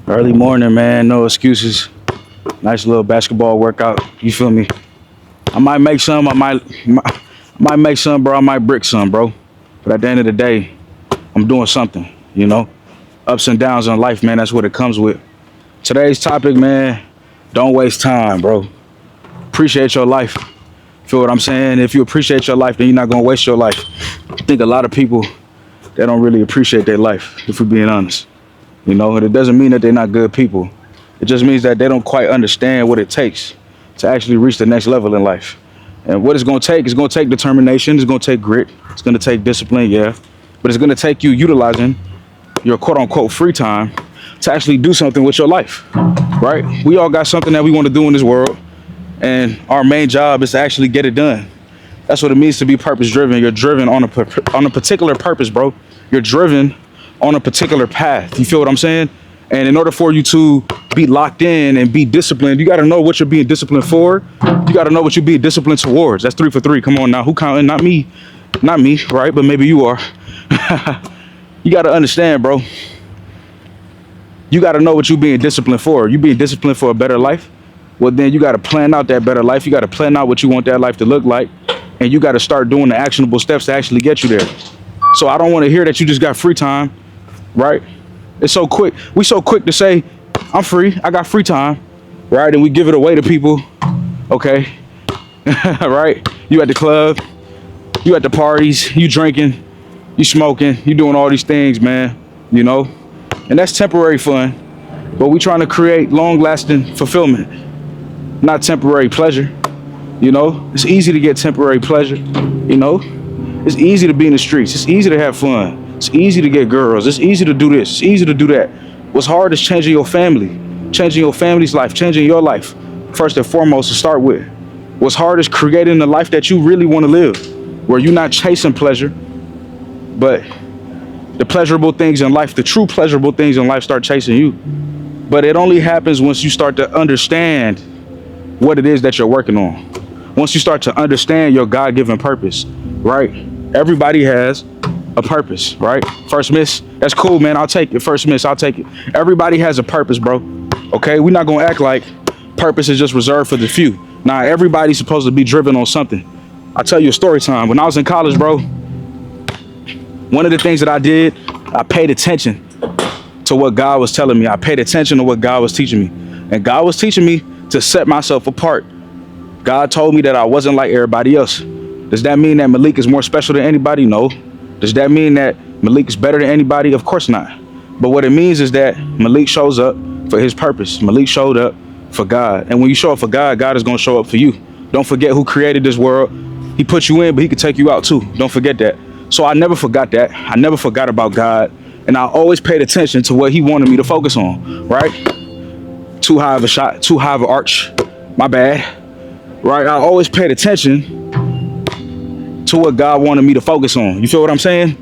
Early morning, man. No excuses. Nice little basketball workout. You feel me? I might make some. I might make some, bro. I might brick some, bro. But at the end of the day, I'm doing something. You know, ups and downs in life, man. That's what it comes with. Today's topic, man. Don't waste time, bro. Appreciate your life. Feel what I'm saying? If you appreciate your life, then you're not gonna waste your life. I think a lot of people they don't really appreciate their life, if we're being honest. You know, and it doesn't mean that they're not good people. It just means that they don't quite understand what it takes to actually reach the next level in life. And what it's going to take is going to take determination. It's going to take grit. It's going to take discipline, yeah. But it's going to take you utilizing your quote unquote free time to actually do something with your life, right? We all got something that we want to do in this world. And our main job is to actually get it done. That's what it means to be purpose driven. You're driven on a particular purpose, bro. You're driven on a particular path. You feel what I'm saying? And in order for you to be locked in and be disciplined, you got to know what you're being disciplined for. You got to know what you're being disciplined towards. That's 3 for 3. Come on now. Who counting? Not me, right? But maybe you are. You got to understand, bro. You got to know what you're being disciplined for. You being disciplined for a better life. Well, then you got to plan out that better life. You got to plan out what you want that life to look like. And you got to start doing the actionable steps to actually get you there. So I don't want to hear that you just got free time, right? It's so quick. We so quick to say, I'm free. I got free time, right? And we give it away to people. Okay. Right? You at the club, you at the parties, you drinking, you smoking, you doing all these things, man, you know? And that's temporary fun, but we trying to create long-lasting fulfillment, not temporary pleasure. You know, it's easy to get temporary pleasure, you know? It's easy to be in the streets. It's easy to have fun. It's easy to get girls. It's easy to do this. It's easy to do that. What's hard is changing your family, changing your family's life, changing your life, first and foremost to start with. What's hard is creating the life that you really want to live, where you're not chasing pleasure, but the pleasurable things in life, the true pleasurable things in life start chasing you. But it only happens once you start to understand what it is that you're working on. Once you start to understand your God-given purpose, right? Everybody has a purpose, right? First miss, that's cool, man. I'll take it. First miss, I'll take it. Everybody has a purpose, bro. Okay, we're not gonna act like purpose is just reserved for the few. Nah, everybody's supposed to be driven on something. I'll tell you a story time. When I was in college, bro, one of the things that I did, I paid attention to what God was telling me. I paid attention to what God was teaching me. And God was teaching me to set myself apart. God told me that I wasn't like everybody else. Does that mean that Malik is more special than anybody? No. Does that mean that Malik is better than anybody? Of course not. But what it means is that Malik shows up for his purpose. Malik showed up for God. And when you show up for God, God is going to show up for you. Don't forget who created this world. He put you in, but he could take you out too. Don't forget that. So I never forgot that. I never forgot about God. And I always paid attention to what he wanted me to focus on, right? Too high of a shot, too high of an arch. My bad. Right? I always paid attention to what God wanted me to focus on. You feel what I'm saying?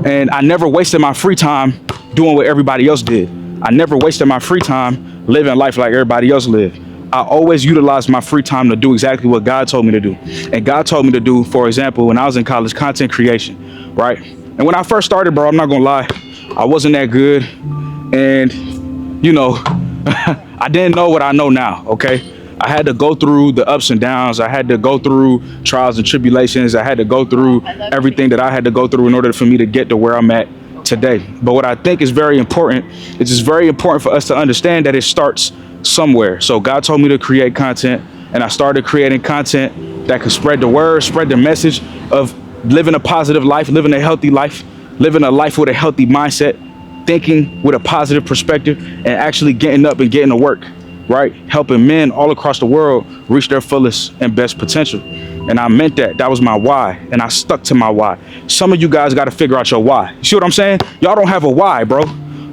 And I never wasted my free time doing what everybody else did. I never wasted my free time living life like everybody else lived. I always utilized my free time to do exactly what God told me to do. And God told me to do, for example, when I was in college, content creation, right? And when I first started, bro, I'm not gonna lie, I wasn't that good. And, you know, I didn't know what I know now, okay? I had to go through the ups and downs. I had to go through trials and tribulations. I had to go through everything that I had to go through in order for me to get to where I'm at today. But what I think is very important, it's just very important for us to understand that it starts somewhere. So God told me to create content, and I started creating content that could spread the word, spread the message of living a positive life, living a healthy life, living a life with a healthy mindset, thinking with a positive perspective, and actually getting up and getting to work. Right? Helping men all across the world reach their fullest and best potential. And I meant that. That was my why. And I stuck to my why. Some of you guys got to figure out your why. You see what I'm saying? Y'all don't have a why, bro.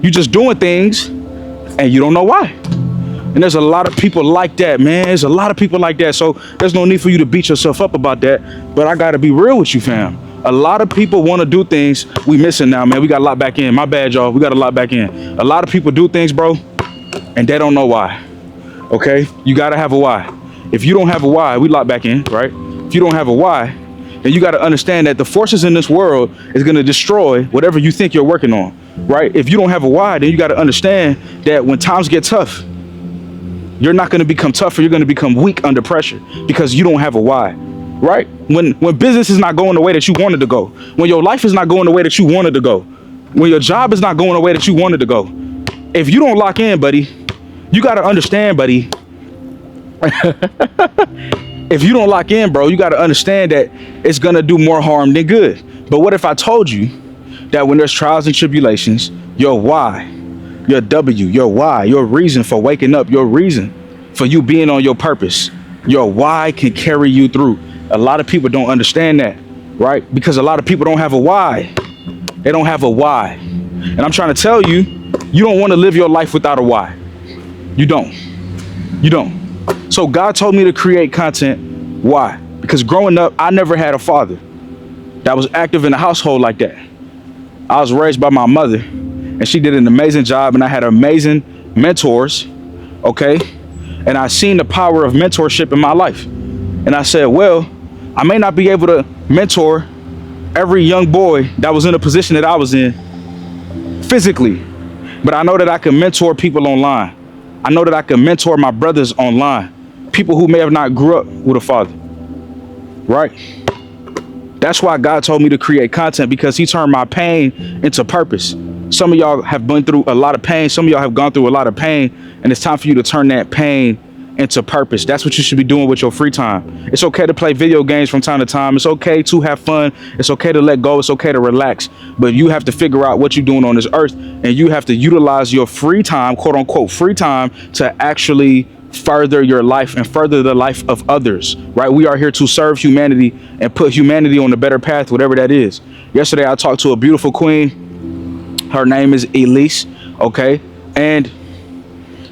You just doing things and you don't know why. And there's a lot of people like that, man. There's a lot of people like that. So there's no need for you to beat yourself up about that. But I got to be real with you, fam. A lot of people want to do things we missing now, man. We got a lot back in. My bad, y'all. We got a lot back in. A lot of people do things, bro, and they don't know why. Okay, you gotta have a why. If you don't have a why, we lock back in, right? If you don't have a why, then you gotta understand that the forces in this world is gonna destroy whatever you think you're working on. right? If you don't have a why, then you got to understand that when times get tough, you're not going to become tougher. You're going to become weak under pressure because you don't have a why, right? When business is not going the way that you wanted to go, when your life is not going the way that you wanted to go, when your job is not going the way that you wanted to go, if you don't lock in, buddy, you got to understand, buddy. If you don't lock in, bro, you got to understand that it's going to do more harm than good. But what if I told you that when there's trials and tribulations, your why, your W, your why, your reason for waking up, your reason for you being on your purpose, your why can carry you through. A lot of people don't understand that, right? Because a lot of people don't have a why. They don't have a why. And I'm trying to tell you, you don't want to live your life without a why. You don't. You don't. So God told me to create content. Why? Because growing up, I never had a father that was active in a household like that. I was raised by my mother, and she did an amazing job, and I had amazing mentors, okay? And I seen the power of mentorship in my life. And I said, well, I may not be able to mentor every young boy that was in a position that I was in physically, but I know that I can mentor people online. I know that I can mentor my brothers online, people who may have not grew up with a father, right? That's why God told me to create content, because he turned my pain into purpose. Some of y'all have been through a lot of pain. Some of y'all have gone through a lot of pain, and it's time for you to turn that pain into purpose. That's what you should be doing with your free time. It's okay to play video games from time to time. It's okay to have fun. It's okay to let go. It's okay to relax. But you have to figure out what you're doing on this earth, and you have to utilize your free time, quote unquote, free time, to actually further your life and further the life of others, right? We are here to serve humanity and put humanity on a better path, whatever that is. Yesterday, I talked to a beautiful queen. Her name is Elise, okay? And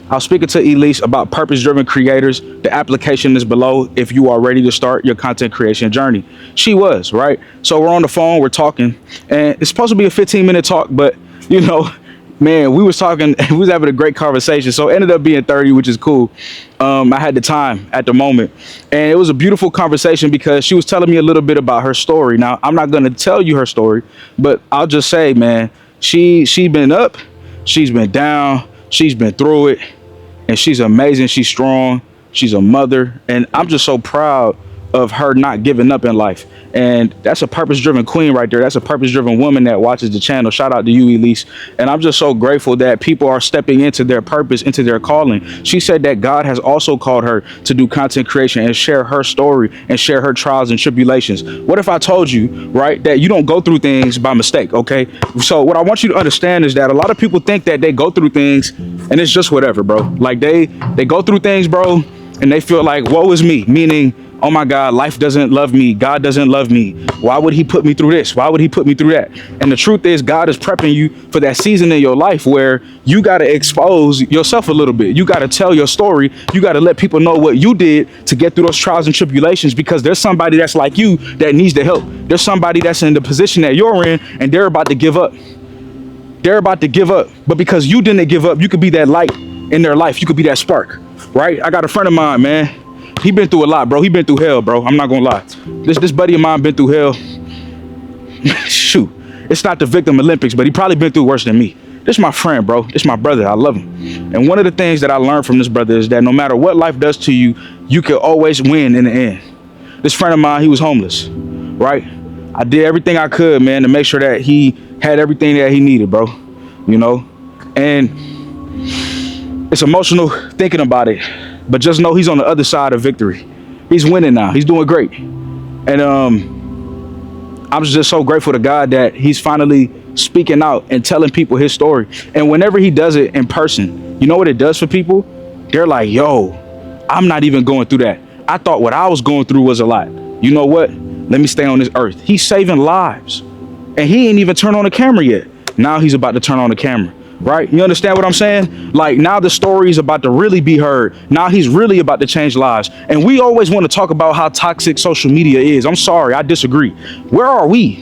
I was speaking to Elise about purpose-driven creators. The application is below if you are ready to start your content creation journey. She was, right? So we're on the phone, we're talking, and it's supposed to be a 15-minute talk, but, you know, man, we was talking, we was having a great conversation. So it ended up being 30, which is cool. I had the time at the moment, and it was a beautiful conversation because she was telling me a little bit about her story. Now, I'm not going to tell you her story, but I'll just say, man, she's been up, she's been down, she's been through it, and she's amazing. She's strong. She's a mother, and I'm just so proud of her not giving up in life. And that's a purpose-driven queen right there. That's a purpose-driven woman that watches the channel. Shout out to you, Elise. And I'm just so grateful that people are stepping into their purpose, into their calling. She said that God has also called her to do content creation and share her story and share her trials and tribulations. What if I told you, right, that you don't go through things by mistake, okay? So what I want you to understand is that a lot of people think that they go through things and it's just whatever, bro. Like they go through things, bro, and they feel like, woe is me, meaning, oh my God, life doesn't love me. God doesn't love me. Why would he put me through this? Why would he put me through that? And the truth is, God is prepping you for that season in your life where you got to expose yourself a little bit. You got to tell your story. You got to let people know what you did to get through those trials and tribulations, because there's somebody that's like you that needs the help. There's somebody that's in the position that you're in and they're about to give up. They're about to give up. But because you didn't give up, you could be that light in their life. You could be that spark, right? I got a friend of mine, man. He been through a lot, bro. He been through hell, bro. I'm not gonna lie. This buddy of mine been through hell. Shoot, it's not the Victim Olympics, but he probably been through worse than me. This my friend, bro. This my brother. I love him. And one of the things that I learned from this brother is that no matter what life does to you, you can always win in the end. This friend of mine, he was homeless, right? I did everything I could, man, to make sure that he had everything that he needed, bro. You know, and it's emotional thinking about it. But just know he's on the other side of victory. He's winning now. He's doing great. And I'm just so grateful to God that he's finally speaking out and telling people his story. And whenever he does it in person, you know what it does for people? They're like, yo, I'm not even going through that. I thought what I was going through was a lot. You know what? Let me stay on this earth. He's saving lives. And he ain't even turned on the camera yet. Now he's about to turn on the camera. Right? You understand what I'm saying? Like, now the story is about to really be heard. Now he's really about to change lives. And we always want to talk about how toxic social media is. I'm sorry, I disagree. Where are we?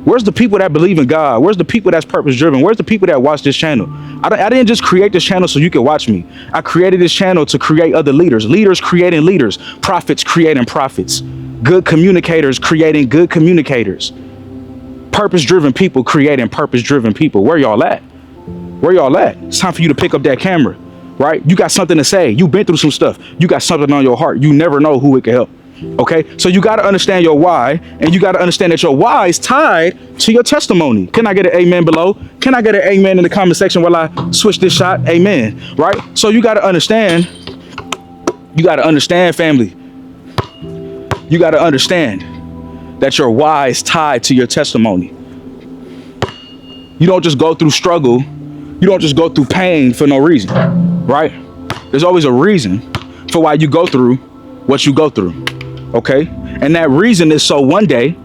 Where's the people that believe in God? Where's the people that's purpose driven? Where's the people that watch this channel? I didn't just create this channel so you can watch me. I created this channel to create other leaders. Leaders creating leaders. Prophets creating prophets. Good communicators creating good communicators. Purpose driven people creating purpose driven people. Where y'all at? Where y'all at? It's time for you to pick up that camera, right? You got something to say. You've been through some stuff. You got something on your heart. You never know who it can help. Okay, so you got to understand your why, and you got to understand that your why is tied to your testimony. Can I get an amen below? Can I get an amen in the comment section while I switch this shot? Amen. Right? So you got to understand. You got to understand, family. You got to understand that your why is tied to your testimony. You don't just go through struggle. You don't just go through pain for no reason, right? There's always a reason for why you go through what you go through. Okay, and that reason is so one day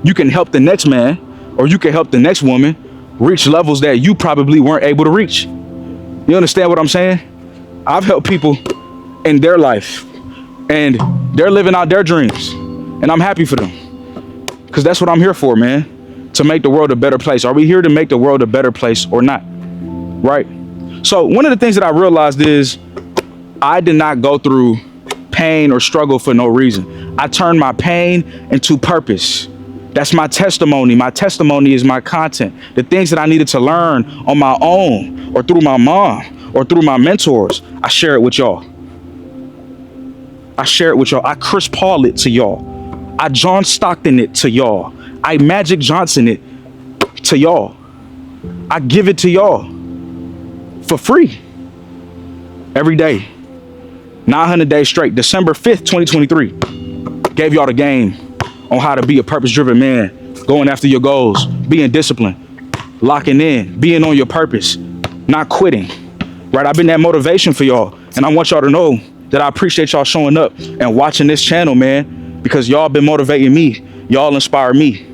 you can help the next man, or you can help the next woman reach levels that you probably weren't able to reach. You understand what I'm saying? I've helped people in their life, and they're living out their dreams, and I'm happy for them, because that's what I'm here for, man. To make the world a better place. Are we here to make the world a better place or not? Right? So one of the things that I realized is I did not go through pain or struggle for no reason. I turned my pain into purpose. That's my testimony. My testimony is my content. The things that I needed to learn on my own, or through my mom, or through my mentors, I share it with y'all. I share it with y'all. I Chris Paul it to y'all. I John Stockton it to y'all. I Magic Johnson it to y'all. I give it to y'all for free every day. 900 days straight. December 5th, 2023. Gave y'all the game on how to be a purpose-driven man, going after your goals, being disciplined, locking in, being on your purpose, not quitting. Right? I've been that motivation for y'all. And I want y'all to know that I appreciate y'all showing up and watching this channel, man, because y'all been motivating me. Y'all inspire me.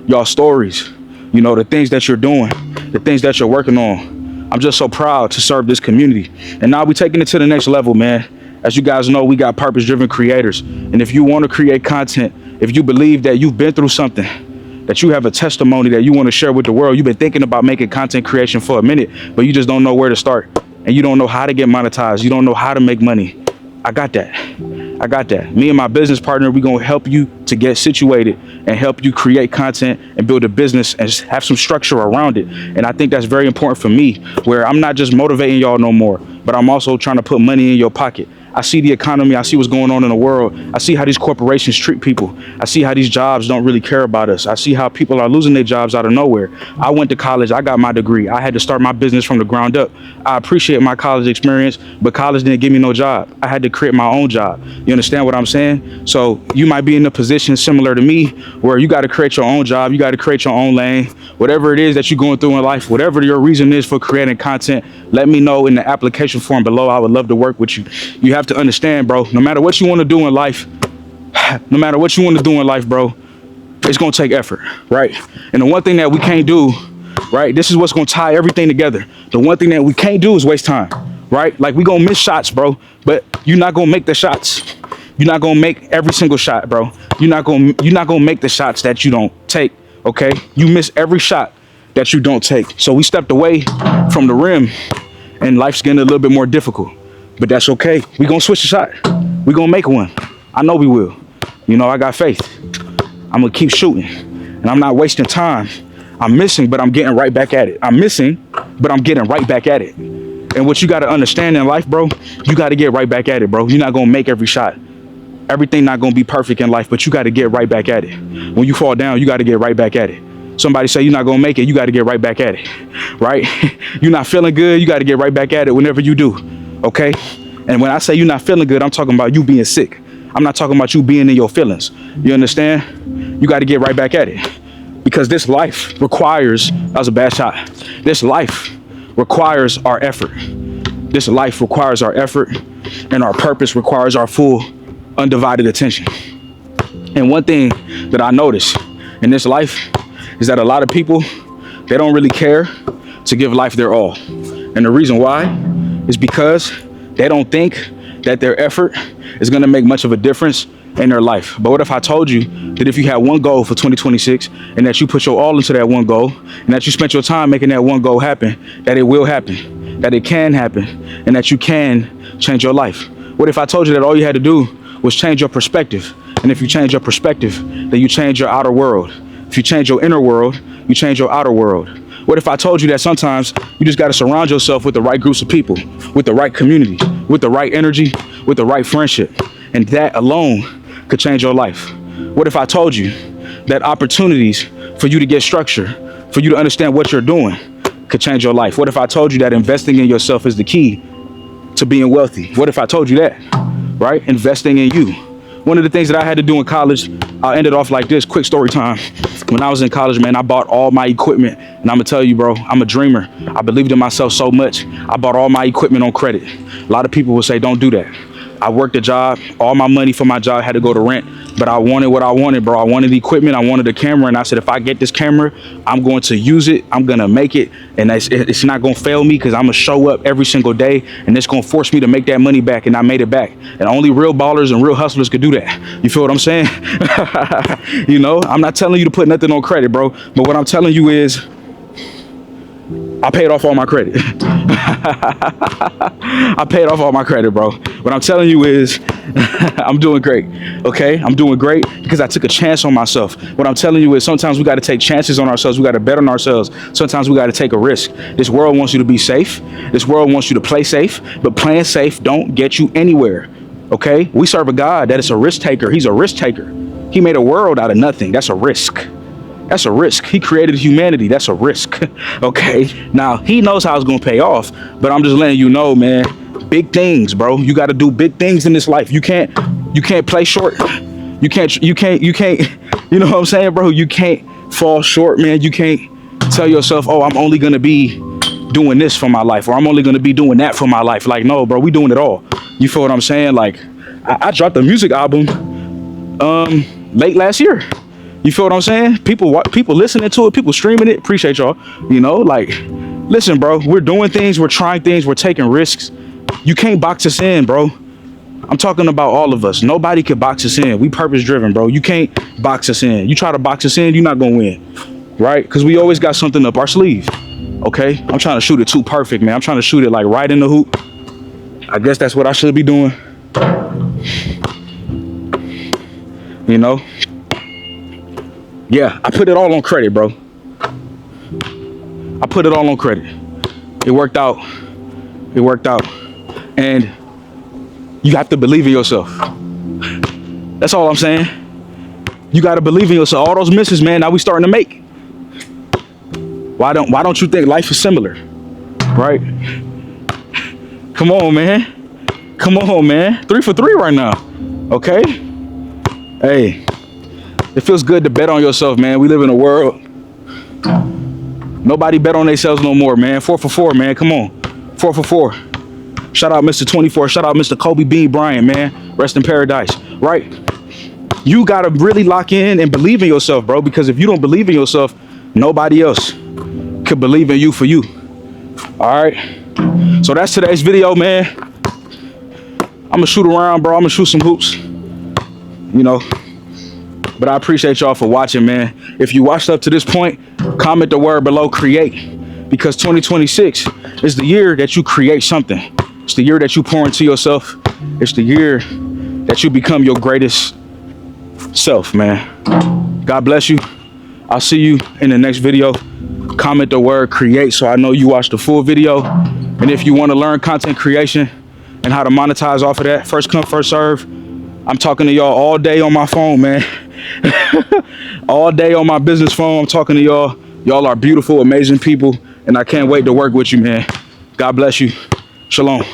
Y'all stories, you know, the things that you're doing, the things that you're working on. I'm just so proud to serve this community. And now we're taking it to the next level, man. As you guys know, we got purpose-driven creators. And if you want to create content, if you believe that you've been through something, that you have a testimony that you want to share with the world, you've been thinking about making content creation for a minute, but you just don't know where to start. And you don't know how to get monetized. You don't know how to make money. I got that. I got that. Me and my business partner, we're going to help you to get situated and help you create content and build a business and have some structure around it. And I think that's very important for me, where I'm not just motivating y'all no more, but I'm also trying to put money in your pocket. I see the economy. I see what's going on in the world. I see how these corporations treat people. I see how these jobs don't really care about us. I see how people are losing their jobs out of nowhere. I went to college. I got my degree. I had to start my business from the ground up. I appreciate my college experience, but college didn't give me no job. I had to create my own job. You understand what I'm saying? So you might be in a position similar to me where you got to create your own job. You got to create your own lane. Whatever it is that you're going through in life, whatever your reason is for creating content, let me know in the application form below. I would love to work with you. You have to understand, bro, no matter what you want to do in life, bro, it's going to take effort, right? And the one thing that we can't do, right, this is what's going to tie everything together. The one thing that we can't do is waste time, right? Like, we going to miss shots, bro, but you're not going to make the shots. You're not going to make every single shot, bro. You're not going to make the shots that you don't take, okay? You miss every shot that you don't take. So we stepped away from the rim, and life's getting a little bit more difficult. But that's okay. We're going to switch the shot. We're going to make one. I know we will. You know, I got faith. I'm going to keep shooting. And I'm not wasting time. I'm missing, but I'm getting right back at it. I'm missing, but I'm getting right back at it. And what you got to understand in life, bro, you got to get right back at it, bro. You're not going to make every shot. Everything not going to be perfect in life, but you got to get right back at it. When you fall down, you got to get right back at it. Somebody say you're not going to make it, you got to get right back at it, right? You're not feeling good, you got to get right back at it whenever you do, okay? And when I say you're not feeling good, I'm talking about you being sick. I'm not talking about you being in your feelings. You understand? You got to get right back at it, because this life requires, that was a bad shot. This life requires our effort. This life requires our effort, and our purpose requires our full, undivided attention. And one thing that I noticed in this life is that a lot of people, they don't really care to give life their all. And the reason why is because they don't think that their effort is going to make much of a difference in their life. But what if I told you that if you had one goal for 2026 and that you put your all into that one goal and that you spent your time making that one goal happen, that it will happen, that it can happen, and that you can change your life? What if I told you that all you had to do was change your perspective? And if you change your perspective, then you change your outer world. If you change your inner world, you change your outer world. What if I told you that sometimes you just got to surround yourself with the right groups of people, with the right community, with the right energy, with the right friendship, and that alone could change your life? What if I told you that opportunities for you to get structure, for you to understand what you're doing, could change your life? What if I told you that investing in yourself is the key to being wealthy? What if I told you that, right? Investing in you. One of the things that I had to do in college, I'll end it off like this, quick story time. When I was in college, man, I bought all my equipment. And I'm gonna tell you, bro, I'm a dreamer. I believed in myself so much. I bought all my equipment on credit. A lot of people will say, don't do that. I worked a job. All my money for my job had to go to rent. But I wanted what I wanted, bro. I wanted the equipment. I wanted a camera. And I said, if I get this camera, I'm going to use it. I'm going to make it. And it's not going to fail me because I'm going to show up every single day. And it's going to force me to make that money back. And I made it back. And only real ballers and real hustlers could do that. You feel what I'm saying? You know, I'm not telling you to put nothing on credit, bro. But what I'm telling you is I paid off all my credit. I paid off all my credit, bro. What I'm telling you is I'm doing great, okay? I'm doing great because I took a chance on myself. What I'm telling you is sometimes we got to take chances on ourselves. We got to bet on ourselves. Sometimes we got to take a risk. This world wants you to be safe. This world wants you to play safe, but playing safe don't get you anywhere, okay? We serve a God that is a risk taker. He's a risk taker. He made a world out of nothing. That's a risk. That's a risk. He created humanity. That's a risk. Okay. Now he knows how it's going to pay off, but I'm just letting you know, man, big things, bro. You got to do big things in this life. You can't play short. You can't, you know what I'm saying, bro? You can't fall short, man. You can't tell yourself, oh, I'm only going to be doing this for my life, or I'm only going to be doing that for my life. Like, no, bro, we doing it all. You feel what I'm saying? Like I dropped a music album, late last year. You feel what I'm saying? People listening to it, people streaming it. Appreciate y'all. You know, like, listen, bro, we're doing things, we're trying things, we're taking risks. You can't box us in, bro. I'm talking about all of us. Nobody can box us in. We purpose driven, bro. You can't box us in. You try to box us in, you're not gonna win, right? Because we always got something up our sleeve. Okay, I'm trying to shoot it too perfect, man. I'm trying to shoot it like right in the hoop. I guess that's what I should be doing. You know. Yeah, I put it all on credit, bro. I put it all on credit. It worked out. It worked out. And you have to believe in yourself. That's all I'm saying. You got to believe in yourself. All those misses, man, now we starting to make. Why don't you think life is similar? Right? Come on, man. Come on, man. 3 for 3 right now. Okay? Hey. It feels good to bet on yourself, man. We live in a world. Nobody bet on themselves no more, man. 4 for 4, man. Come on. 4 for 4. Shout out Mr. 24. Shout out Mr. Kobe Bean Bryant, man. Rest in paradise, right? You got to really lock in and believe in yourself, bro. Because if you don't believe in yourself, nobody else could believe in you for you. All right? So that's today's video, man. I'm going to shoot around, bro. I'm going to shoot some hoops. You know. But I appreciate y'all for watching, man. If you watched up to this point, comment the word below, create. Because 2026 is the year that you create something. It's the year that you pour into yourself. It's the year that you become your greatest self, man. God bless you. I'll see you in the next video. Comment the word create so I know you watched the full video. And if you want to learn content creation and how to monetize off of that, first come, first serve. I'm talking to y'all all day on my phone, man. All day on my business phone. I'm talking to y'all. Y'all are beautiful, amazing people. And I can't wait to work with you, man. God bless you. Shalom.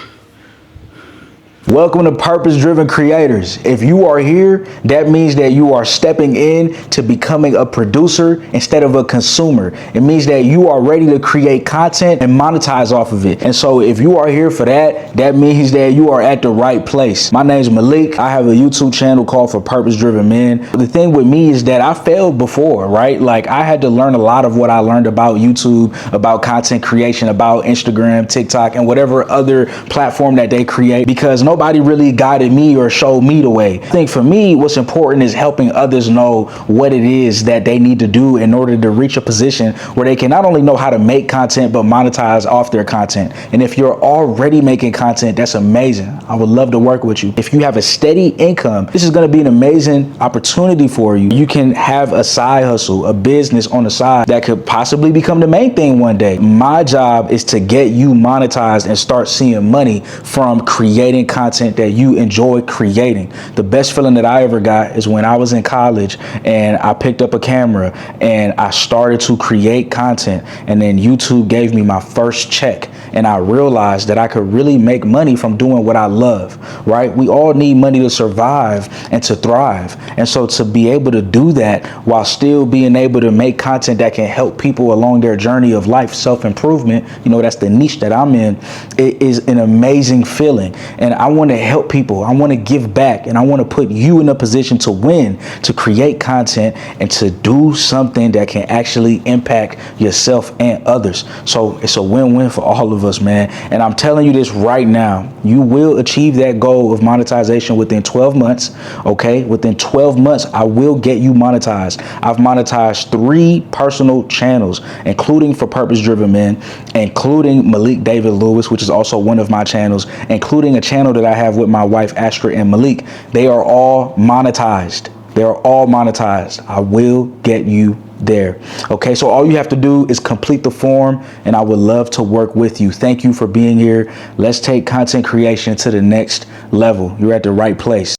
Welcome to Purpose Driven Creators. If you are here, that means that you are stepping in to becoming a producer instead of a consumer. It means that you are ready to create content and monetize off of it. And so if you are here for that, that means that you are at the right place. My name is Malik. I have a YouTube channel called For Purpose Driven Men. The thing with me is that I failed before, right? Like I had to learn a lot of what I learned about YouTube, about content creation, about Instagram, TikTok, and whatever other platform that they create, because nobody really guided me or showed me the way. I think for me, what's important is helping others know what it is that they need to do in order to reach a position where they can not only know how to make content, but monetize off their content. And if you're already making content, that's amazing. I would love to work with you. If you have a steady income, this is going to be an amazing opportunity for you. You can have a side hustle, a business on the side that could possibly become the main thing one day. My job is to get you monetized and start seeing money from creating content that you enjoy creating. The best feeling that I ever got is when I was in college and I picked up a camera and I started to create content, and then YouTube gave me my first check, and I realized that I could really make money from doing what I love, right? We all need money to survive and to thrive. And so to be able to do that while still being able to make content that can help people along their journey of life, self-improvement, you know, that's the niche that I'm in, it is an amazing feeling. And I want to help people. I want to give back, and I want to put you in a position to win, to create content and to do something that can actually impact yourself and others. So it's a win-win for all of us, man. And I'm telling you this right now, you will achieve that goal of monetization within 12 months. Okay, within 12 months, I will get you monetized. I've monetized 3 personal channels, including For Purpose Driven Men, including Malik David Lewis, which is also one of my channels, including a channel that I have with my wife Astra and Malik. They are all monetized. They're all monetized. I will get you there. Okay, so all you have to do is complete the form, and I would love to work with you. Thank you for being here. Let's take content creation to the next level. You're at the right place.